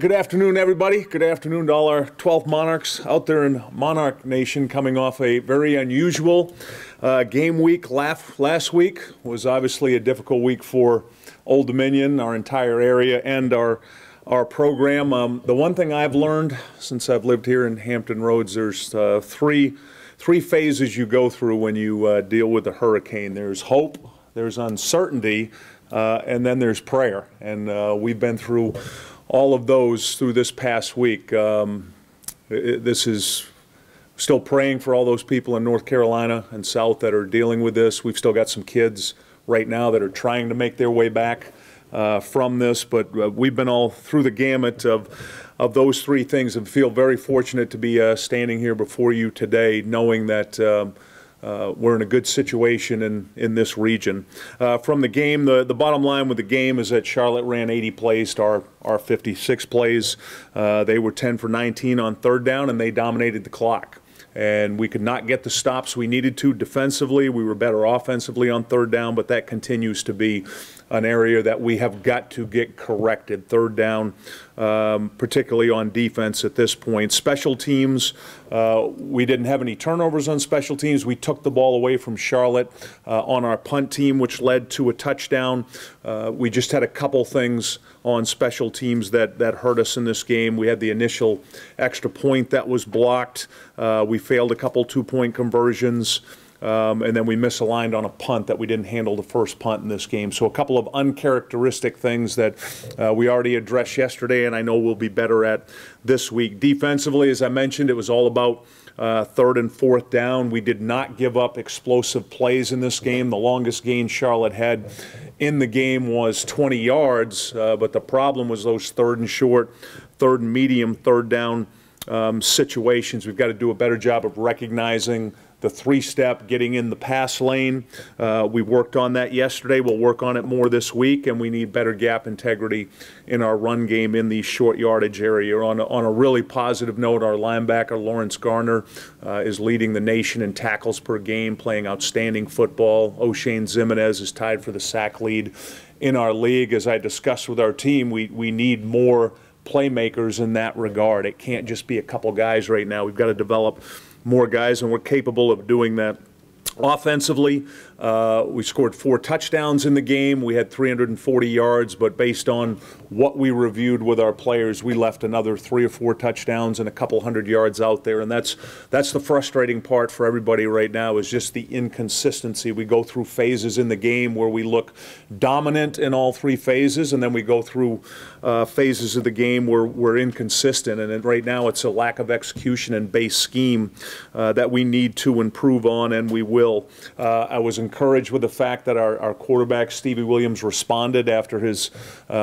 Good afternoon, everybody. Good afternoon to all our 12 Monarchs out there in Monarch Nation, coming off a very unusual game week. Last week was obviously a difficult week for Old Dominion, our entire area, and our program. The one thing I've learned since I've lived here in Hampton Roads, there's three phases you go through when you deal with a hurricane. There's hope, there's uncertainty, and then there's prayer. And we've been through all of those through this past week. This is still praying for all those people in North Carolina and South that are dealing with this. We've still got some kids right now that are trying to make their way back from this, but we've been all through the gamut of those three things and feel very fortunate to be standing here before you today, knowing that we're in a good situation in this region. From the game, the bottom line with the game is that Charlotte ran 80 plays to our 56 plays. They were 10 for 19 on third down, and they dominated the clock. And we could not get the stops we needed to defensively. We were better offensively on third down, but that continues to be an area that we have got to get corrected. Third down, particularly on defense at this point. Special teams, we didn't have any turnovers on special teams. We took the ball away from Charlotte on our punt team, which led to a touchdown. We just had a couple things on special teams that hurt us in this game. We had the initial extra point that was blocked. We failed a couple two-point conversions. And then we misaligned on a punt that we didn't handle the first punt in this game. So a couple of uncharacteristic things that we already addressed yesterday, and I know we'll be better at this week. Defensively, as I mentioned, it was all about third and fourth down. We did not give up explosive plays in this game. The longest gain Charlotte had in the game was 20 yards, but the problem was those third and short, third and medium, third down situations. We've got to do a better job of recognizing the three-step, getting in the pass lane. We worked on that yesterday. We'll work on it more this week, and we need better gap integrity in our run game in the short yardage area. On a really positive note, our linebacker, Lawrence Garner, is leading the nation in tackles per game, playing outstanding football. O'Shane Zimenez is tied for the sack lead in our league. As I discussed with our team, we need more playmakers in that regard. It can't just be a couple guys right now. We've got to develop more guys, and we're capable of doing that. Offensively, we scored 4 touchdowns in the game. We had 340 yards, but based on what we reviewed with our players, we left another 3 or 4 touchdowns and a couple hundred yards out there. And that's the frustrating part for everybody right now, is just the inconsistency. We go through phases in the game where we look dominant in all 3 phases, and then we go through phases of the game where we're inconsistent. And right now it's a lack of execution and base scheme that we need to improve on, and we will. I was encouraged with the fact that our quarterback, Stevie Williams, responded after his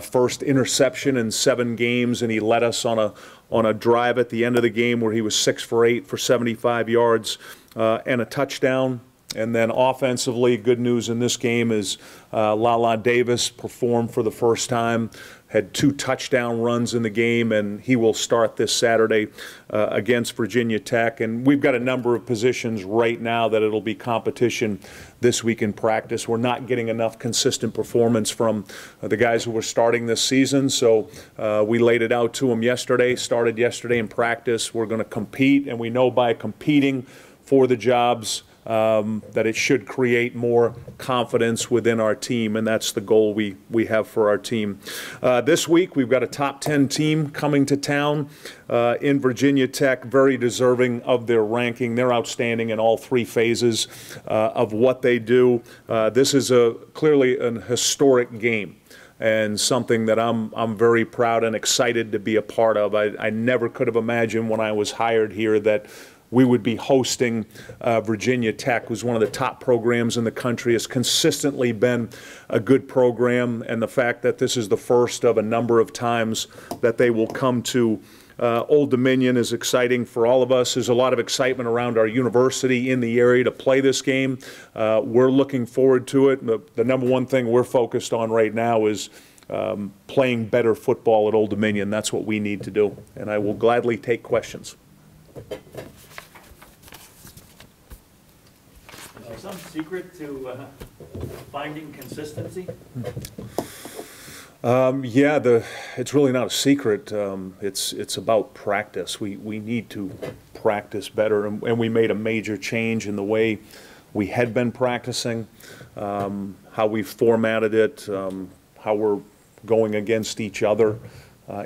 first interception in 7 games, and he led us on a drive at the end of the game where he was 6 for 8 for 75 yards and a touchdown. And then offensively, good news in this game is Lala Davis performed for the first time, had 2 touchdown runs in the game, and he will start this Saturday against Virginia Tech. And we've got a number of positions right now that it'll be competition this week in practice. We're not getting enough consistent performance from the guys who were starting this season, so we laid it out to them yesterday, started yesterday in practice. We're going to compete, and we know by competing for the jobs that it should create more confidence within our team, and that's the goal we have for our team. This week we've got a top 10 team coming to town in Virginia Tech, very deserving of their ranking. They're outstanding in all 3 phases of what they do. This is clearly an historic game, and something that I'm very proud and excited to be a part of. I never could have imagined when I was hired here that we would be hosting Virginia Tech, who's one of the top programs in the country, has consistently been a good program, and the fact that this is the first of a number of times that they will come to Old Dominion is exciting for all of us. There's a lot of excitement around our university in the area to play this game. We're looking forward to it. The number one thing we're focused on right now is playing better football at Old Dominion. That's what we need to do, and I will gladly take questions. Is there some secret to finding consistency? Yeah, it's really not a secret. It's about practice. We need to practice better, and we made a major change in the way we had been practicing, how we formatted it, how we're going against each other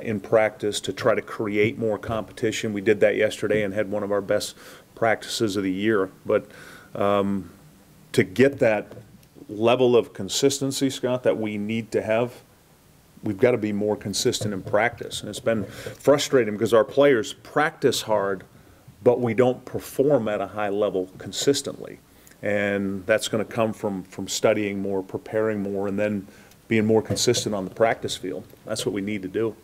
in practice to try to create more competition. We did that yesterday and had one of our best practices of the year. But to get that level of consistency, Scott, that we need to have, we've got to be more consistent in practice. And it's been frustrating because our players practice hard, but we don't perform at a high level consistently. And that's going to come from studying more, preparing more, and then being more consistent on the practice field. That's what we need to do.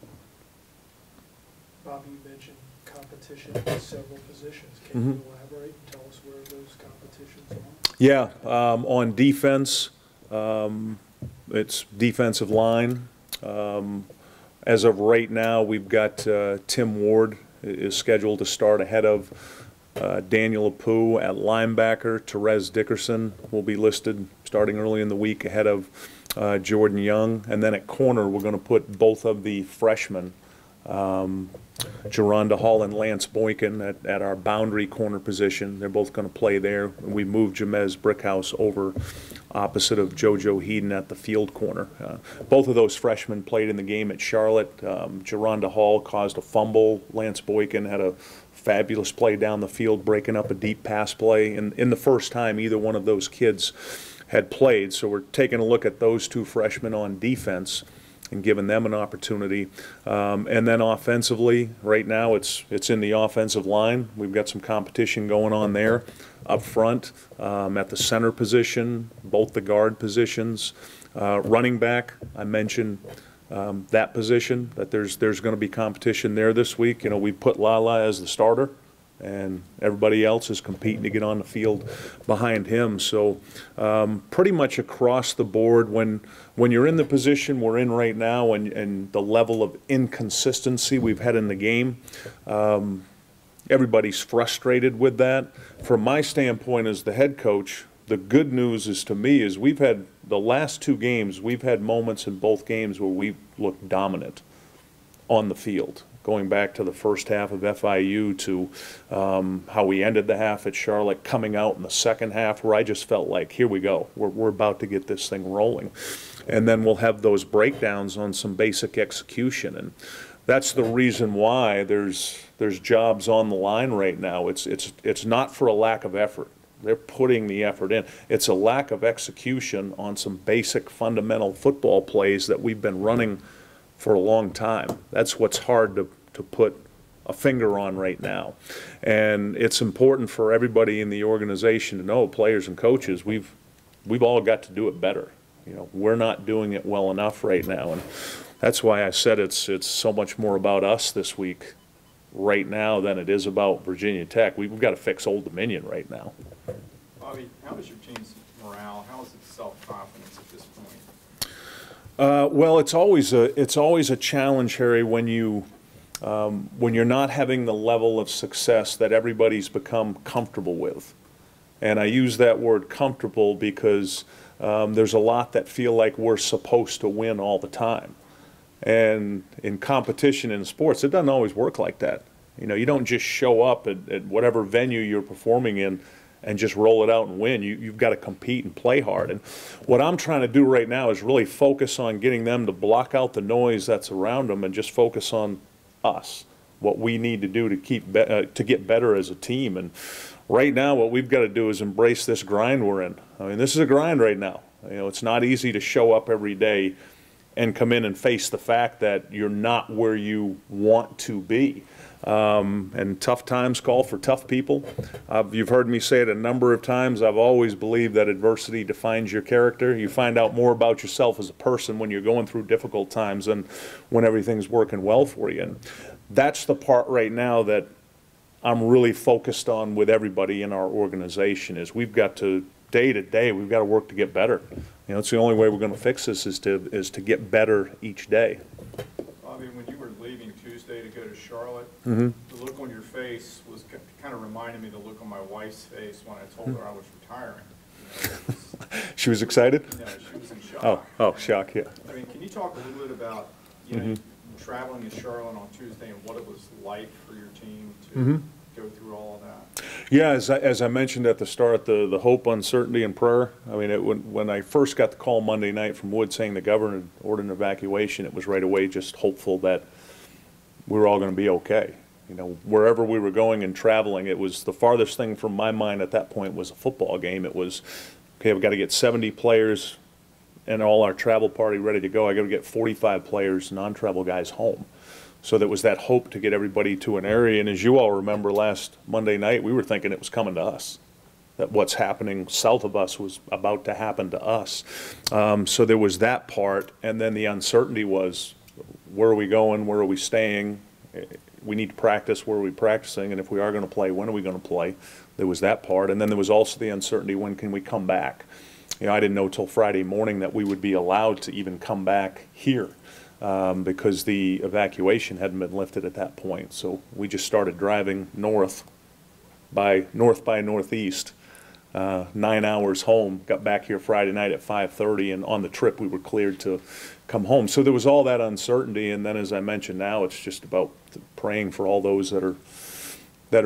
Bobby, you mentioned competition in several positions. Can you elaborate and tell us where those competitions are? Yeah, on defense, it's defensive line. As of right now, we've got Tim Ward is scheduled to start ahead of Daniel Apu at linebacker. Therese Dickerson will be listed starting early in the week ahead of Jordan Young. And then at corner, we're going to put both of the freshmen, Geronda Hall and Lance Boykin, at our boundary corner position. They're both going to play there. We moved Jamez Brickhouse over opposite of JoJo Heeden at the field corner. Both of those freshmen played in the game at Charlotte. Geronda Hall caused a fumble. Lance Boykin had a fabulous play down the field, breaking up a deep pass play. And in the first time either one of those kids had played. So we're taking a look at those two freshmen on defense and giving them an opportunity. And then offensively, right now it's in the offensive line. We've got some competition going on there up front, at the center position, both the guard positions. Running back, I mentioned that position, that there's going to be competition there this week. You know, we put Lala as the starter, and everybody else is competing to get on the field behind him. So pretty much across the board, when you're in the position we're in right now and the level of inconsistency we've had in the game, everybody's frustrated with that. From my standpoint as the head coach, the good news is, to me, is we've had the last two games, we've had moments in both games where we've looked dominant on the field. Going back to the first half of FIU to how we ended the half at Charlotte, coming out in the second half where I just felt like, here we go, we're about to get this thing rolling. And then we'll have those breakdowns on some basic execution. And that's the reason why there's jobs on the line right now. It's not for a lack of effort. They're putting the effort in. It's a lack of execution on some basic fundamental football plays that we've been running for a long time. That's what's hard to put a finger on right now. And it's important for everybody in the organization to know, players and coaches, we've all got to do it better. You know, we're not doing it well enough right now. And that's why I said it's so much more about us this week right now than it is about Virginia Tech. We've got to fix Old Dominion right now. Bobby, how is your team's morale? How is its self-confidence at this point? Well, it's always a challenge, Harry, when you're not having the level of success that everybody's become comfortable with. And I use that word comfortable because there's a lot that feel like we're supposed to win all the time. And in competition in sports, it doesn't always work like that. You know, you don't just show up at whatever venue you're performing in and just roll it out and win. You've got to compete and play hard. And what I'm trying to do right now is really focus on getting them to block out the noise that's around them and just focus on us, what we need to do to get better as a team. And right now, what we've got to do is embrace this grind we're in. I mean, this is a grind right now. You know, it's not easy to show up every day and come in and face the fact that you're not where you want to be. And tough times call for tough people. You've heard me say it a number of times. I've always believed that adversity defines your character. You find out more about yourself as a person when you're going through difficult times than when everything's working well for you. And that's the part right now that I'm really focused on with everybody in our organization. Is we've got to, day to day, we've got to work to get better. You know, it's the only way we're going to fix this is to get better each day. Bobby, when you were leaving Tuesday to go to Charlotte, Mm-hmm. the look on your face was kind of reminded me of the look on my wife's face when I told her I was retiring. She was excited? No, she was in shock. Oh, shock, yeah. I mean, can you talk a little bit about, you know, traveling to Charlotte on Tuesday and what it was like for your team to go through all of that? Yeah, as I mentioned at the start, the hope, uncertainty, and prayer. I mean, when I first got the call Monday night from Wood saying the governor had ordered an evacuation, it was right away just hopeful that we were all going to be okay. You know, wherever we were going and traveling, it was the farthest thing from my mind at that point was a football game. It was, okay, I've got to get 70 players and all our travel party ready to go. I got to get 45 players, non-travel guys, home. So there was that hope to get everybody to an area. And as you all remember, last Monday night, we were thinking it was coming to us, that what's happening south of us was about to happen to us. So there was that part. And then the uncertainty was, where are we going? Where are we staying? We need to practice. Where are we practicing? And if we are going to play, when are we going to play? There was that part. And then there was also the uncertainty, when can we come back? You know, I didn't know till Friday morning that we would be allowed to even come back here. Because the evacuation hadn't been lifted at that point. So we just started driving north by northeast, 9 hours home, got back here Friday night at 5:30, and on the trip we were cleared to come home. So there was all that uncertainty, and then as I mentioned, now it's just about praying for all those that are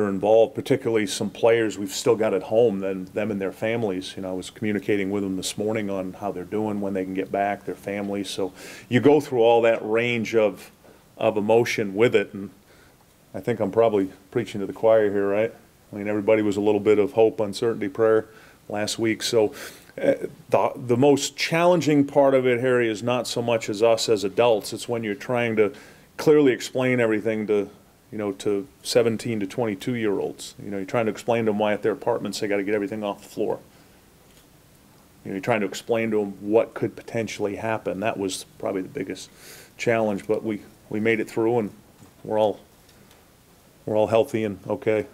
involved, particularly some players we've still got at home, them and their families. You know, I was communicating with them this morning on how they're doing, when they can get back, their families. So you go through all that range of emotion with it, and I think I'm probably preaching to the choir here, right? I mean, everybody was a little bit of hope, uncertainty, prayer last week. So the most challenging part of it, Harry, is not so much as us as adults. It's when you're trying to clearly explain everything to 17 to 22-year-olds. You know, you're trying to explain to them why at their apartments they got to get everything off the floor. You know, you're trying to explain to them what could potentially happen. That was probably the biggest challenge, but we made it through, and we're all healthy and okay.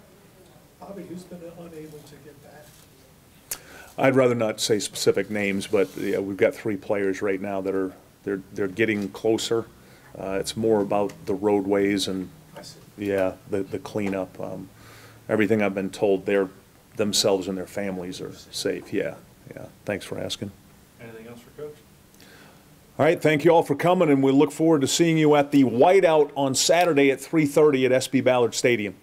Bobby, who's been unable to get back? I'd rather not say specific names, but yeah, we've got 3 players right now that are they're getting closer. It's more about the roadways and yeah, the cleanup. Everything I've been told, they're themselves and their families are safe. Yeah. Thanks for asking. Anything else for Coach? All right, thank you all for coming, and we look forward to seeing you at the Whiteout on Saturday at 3:30 at SB Ballard Stadium.